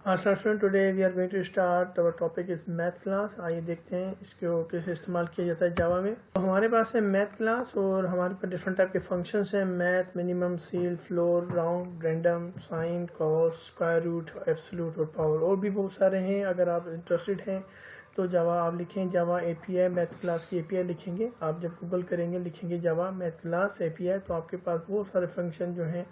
हाँ student, today we are going to start our topic is math class. आइए देखते हैं इसको कैसे इस्तेमाल किया जाता है जावा में। तो हमारे पास है मैथ क्लास और हमारे पास डिफरेंट टाइप के फंक्शंस हैं। Math, minimum, ceil, floor, round, random, sine, cos, square root, absolute और पावर, और भी बहुत सारे हैं। अगर आप इंटरेस्टेड हैं तो जावा आप लिखें, जावा एपीआई मैथ क्लास की एपीआई लिखेंगे। आप जब गूगल करेंगे लिखेंगे जावा मैथ क्लास एपीआई, तो आपके पास बहुत सारे फंक्शन जो हैं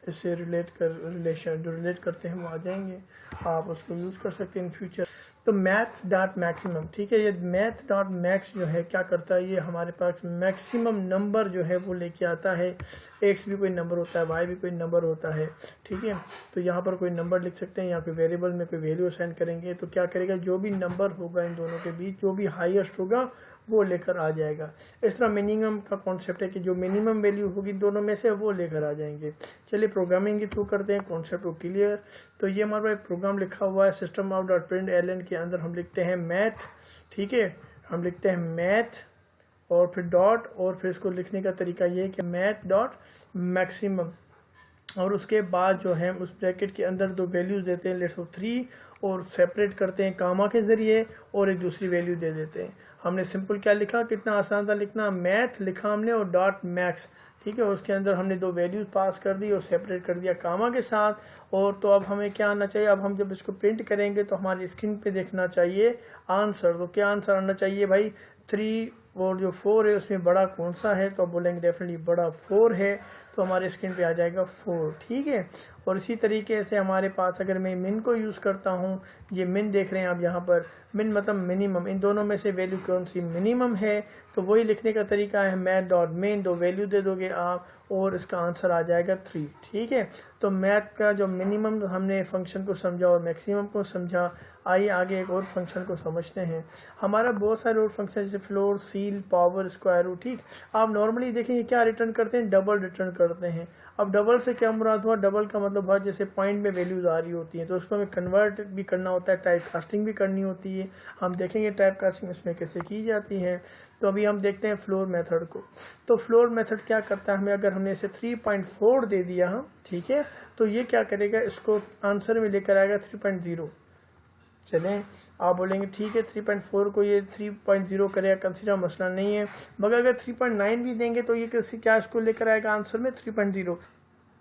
इससे रिलेट करते हैं वो आ जाएंगे। आप उसको यूज़ कर सकते हैं इन फ्यूचर। तो मैथ डॉट मैक्सिमम, ठीक है, ये मैथ डॉट मैक्स जो है क्या करता है, ये हमारे पास मैक्सिमम नंबर जो है वो लेके आता है। एक्स भी कोई नंबर होता है, वाई भी कोई नंबर होता है, ठीक है। तो यहाँ पर कोई नंबर लिख सकते हैं, यहाँ पे वेरिएबल में कोई वैल्यू असाइन करेंगे तो क्या करेगा, जो भी नंबर होगा इन दोनों के बीच जो भी हाईएस्ट होगा वो लेकर आ जाएगा। इस तरह मिनिमम का कॉन्सेप्ट है कि जो मिनिमम वैल्यू होगी दोनों में से वो लेकर आ जाएंगे। चलिए प्रोग्रामिंग के थ्रू करते हैं, कॉन्सेप्ट को क्लियर। तो ये हमारा एक प्रोग्राम लिखा हुआ है system out dot println के अंदर हम लिखते हैं मैथ, ठीक है, हम लिखते हैं मैथ और फिर डॉट, और फिर इसको लिखने का तरीका ये है कि मैथ डॉट मैक्सिमम, और उसके बाद जो है उस ब्रैकेट के अंदर दो वैल्यूज देते हैं, लेट्स सो 3, और सेपरेट करते हैं कामा के ज़रिए और एक दूसरी वैल्यू दे देते हैं। हमने सिंपल क्या लिखा, कितना आसान था लिखना, मैथ लिखा हमने और डॉट मैक्स, ठीक है। उसके अंदर हमने दो वैल्यूज पास कर दी और सेपरेट कर दिया कामा के साथ। और तो अब हमें क्या आना चाहिए, अब हम जब इसको प्रिंट करेंगे तो हमारी स्क्रीन पे देखना चाहिए आंसर। तो क्या आंसर आना चाहिए भाई, 3 और जो 4 है उसमें बड़ा कौन सा है, तो अब बोलेंगे डेफिनेटली बड़ा 4 है, तो हमारे स्क्रीन पे आ जाएगा 4, ठीक है। और इसी तरीके से हमारे पास अगर मैं मिन को यूज़ करता हूँ, ये मिन देख रहे हैं आप यहाँ पर, मिन मतलब मिनिमम, इन दोनों में से वैल्यू कौन सी मिनिमम है, तो वही लिखने का तरीका है मैथ डॉट मिन, दो वैल्यू दे दोगे आप और इसका आंसर आ जाएगा 3, ठीक है। तो मैथ का जो मिनिमम हमने फंक्शन को समझा और मैक्सिमम को समझा। आइए आगे एक और फंक्शन को समझते हैं। हमारा बहुत सारे और फंक्शन जैसे floor, ceil, power, square root, ठीक। आप नॉर्मली देखेंगे क्या रिटर्न करते हैं, डबल रिटर्न करते हैं। अब डबल से क्या मुराद हुआ, डबल का मतलब हुआ जैसे पॉइंट में वैल्यूज आ रही होती हैं तो उसको हमें कन्वर्ट भी करना होता है, टाइप कास्टिंग भी करनी होती है। हम देखेंगे टाइप कास्टिंग इसमें कैसे की जाती है। तो अभी हम देखते हैं फ्लोर मेथड को। तो फ्लोर मेथड क्या करता है, हमें अगर हमने इसे 3.4 दे दिया हम, ठीक है, तो ये क्या करेगा, इसको आंसर में लेकर आएगा 3.0। चलें, आप बोलेंगे ठीक है 3.4 को ये 3.0 करेगा, कंसीडर मसला नहीं है। मगर अगर 3.9 भी देंगे तो ये किसी क्या इसको लेकर आएगा आंसर में 3.0,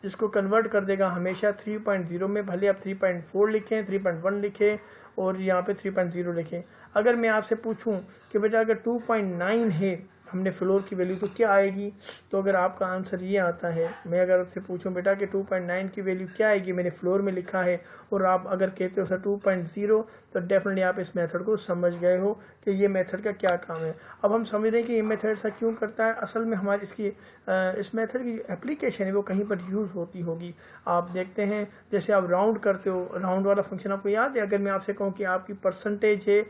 इसको कन्वर्ट कर देगा हमेशा 3.0 में। भले आप 3.4 लिखें, 3.1 लिखें और यहाँ पे 3.0 लिखें। अगर मैं आपसे पूछूं कि बेटा अगर 2.9 है हमने फ्लोर की वैल्यू तो क्या आएगी, तो अगर आपका आंसर ये आता है, मैं अगर आपसे पूछूं बेटा कि 2.9 की वैल्यू क्या आएगी, मैंने फ्लोर में लिखा है, और आप अगर कहते हो सर 2.0, तो डेफिनेटली आप इस मेथड को समझ गए हो कि ये मेथड का क्या काम है। अब हम समझ रहे हैं कि ये मेथड ऐसा क्यों करता है। असल में हमारी इस मेथड की एप्लीकेशन है वो कहीं पर यूज़ होती होगी। आप देखते हैं जैसे आप राउंड करते हो, राउंड वाला फंक्शन आपको याद है। अगर मैं आपसे कहूँ कि आपकी परसेंटेज है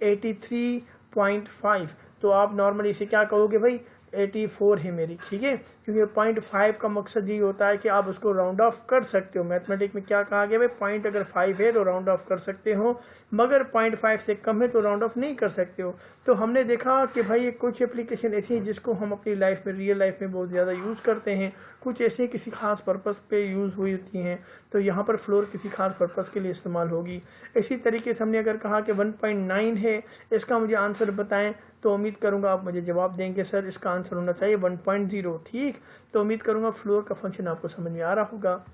83.5, तो आप नॉर्मली इसे क्या कहोगे, भाई 84 है मेरी, ठीक है, क्योंकि 0.5 का मकसद ये होता है कि आप उसको राउंड ऑफ कर सकते हो। मैथमेटिक्स में क्या कहा गया, भाई पॉइंट अगर 5 है तो राउंड ऑफ कर सकते हो, मगर 0.5 से कम है तो राउंड ऑफ नहीं कर सकते हो। तो हमने देखा कि भाई ये कुछ एप्लीकेशन ऐसी हैं जिसको हम अपनी लाइफ में, रियल लाइफ में बहुत ज़्यादा यूज़ करते हैं, कुछ ऐसे किसी खास पर्पज़ पे यूज़ हुई होती हैं। तो यहाँ पर फ्लोर किसी खास पर्पज़ के लिए इस्तेमाल होगी। इसी तरीके से हमने अगर कहा कि 1.9 है, इसका मुझे आंसर बताएं, तो उम्मीद करूंगा आप मुझे जवाब देंगे सर इसका आंसर होना चाहिए 1.0, ठीक। तो उम्मीद करूंगा फ्लोर का फंक्शन आपको समझ में आ रहा होगा।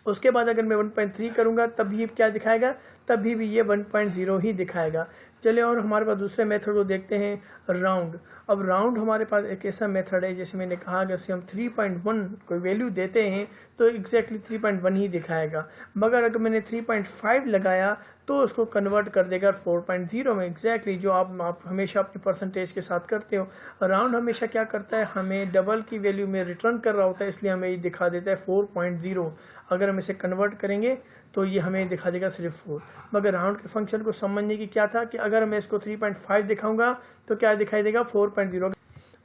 उसके बाद अगर मैं 1.3 करूंगा तब भी क्या दिखाएगा, तभी भी ये 1.0 ही दिखाएगा। चलिए और हमारे पास दूसरे मेथड को देखते हैं, राउंड। अब राउंड हमारे पास एक ऐसा मेथड है, जैसे मैंने कहा जैसे हम 3.1 कोई वैल्यू देते हैं तो एग्जैक्टली 3.1 ही दिखाएगा, मगर अगर मैंने 3.5 लगाया तो उसको कन्वर्ट कर देगा 4.0 में, एग्जैक्टली जो आप हमेशा अपनी परसेंटेज के साथ करते हो। राउंड हमेशा क्या करता है, हमें डबल की वैल्यू में रिटर्न कर रहा होता है, इसलिए हमें ये दिखा देता है 4.0। अगर हम इसे कन्वर्ट करेंगे तो ये हमें दिखा देगा सिर्फ 4। मगर राउंड के फंक्शन को समझने की क्या था कि अगर मैं इसको 3.5 दिखाऊंगा तो क्या दिखाई देगा 4.0।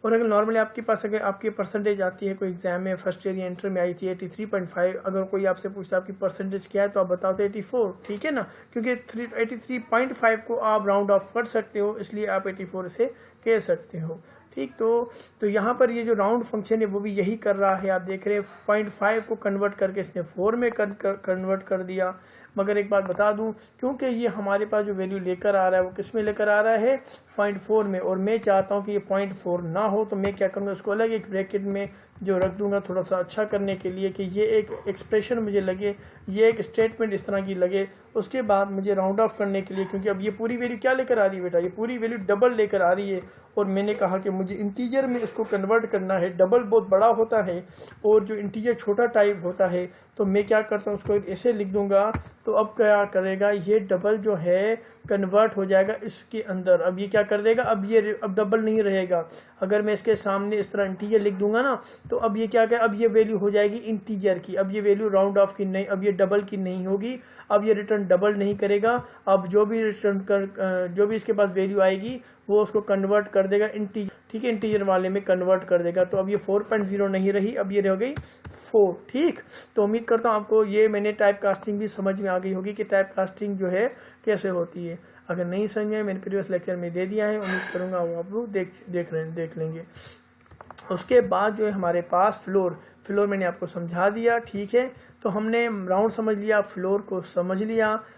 और अगर नॉर्मली आपके पास अगर आपकी परसेंटेज आती है, कोई एग्जाम में फर्स्ट ईयर या इंटर में आई थी 83.5, अगर कोई आपसे पूछता है आपकी परसेंटेज क्या है तो आप बताओ तो 84, ठीक है ना, क्योंकि 83.5 को आप राउंड ऑफ कर सकते हो, इसलिए आप 84 से कह सकते हो, ठीक। तो यहाँ पर ये जो राउंड फंक्शन है वो भी यही कर रहा है। आप देख रहे हैं 0.5 को कन्वर्ट करके इसने 4 में कन्वर्ट कर दिया। मगर एक बात बता दूं, क्योंकि ये हमारे पास जो वैल्यू लेकर आ रहा है वो किस में लेकर आ रहा है 0.4 में, और मैं चाहता हूं कि ये 0.4 ना हो, तो मैं क्या करूंगा, इसको अलग एक ब्रैकेट में जो रख दूंगा थोड़ा सा अच्छा करने के लिए कि ये एक एक्सप्रेशन मुझे लगे, ये एक स्टेटमेंट इस तरह की लगे। उसके बाद मुझे राउंड ऑफ करने के लिए, क्योंकि अब ये पूरी वैल्यू क्या लेकर आ रही है बेटा, ये पूरी वैल्यू डबल लेकर आ रही है, और मैंने कहा कि मुझे इंटीजर में इसको कन्वर्ट करना है। डबल बहुत बड़ा होता है और जो इंटीजर छोटा टाइप होता है, तो मैं क्या करता हूँ उसको ऐसे लिख दूंगा। तो अब क्या करेगा, ये डबल जो है कन्वर्ट हो जाएगा इसके अंदर। अब ये क्या कर देगा, अब डबल नहीं रहेगा। अगर मैं इसके सामने इस तरह इंटीजर लिख दूंगा ना, तो अब ये क्या करेगा, अब ये वैल्यू हो जाएगी इंटीजर की। अब ये वैल्यू राउंड ऑफ की नहीं, अब ये डबल की नहीं होगी। अब ये रिटर्न डबल नहीं करेगा। अब जो भी जो भी इसके पास वैल्यू आएगी वो उसको कन्वर्ट कर देगा इंटीजर, ठीक है, इंटीजर वाले में कन्वर्ट कर देगा। तो अब ये 4.0 नहीं रही, अब ये रह गई 4। ठीक, तो उम्मीद करता हूँ आपको ये मैंने टाइप कास्टिंग भी समझ में आ गई होगी कि टाइप कास्टिंग जो है कैसे होती है। अगर नहीं समझ में, मैंने प्रीवियस लेक्चर में दे दिया है, उम्मीद करूँगा वो आप लोग देख लेंगे। उसके बाद जो है हमारे पास फ्लोर मैंने आपको समझा दिया। ठीक है, तो हमने राउंड समझ लिया, फ्लोर को समझ लिया।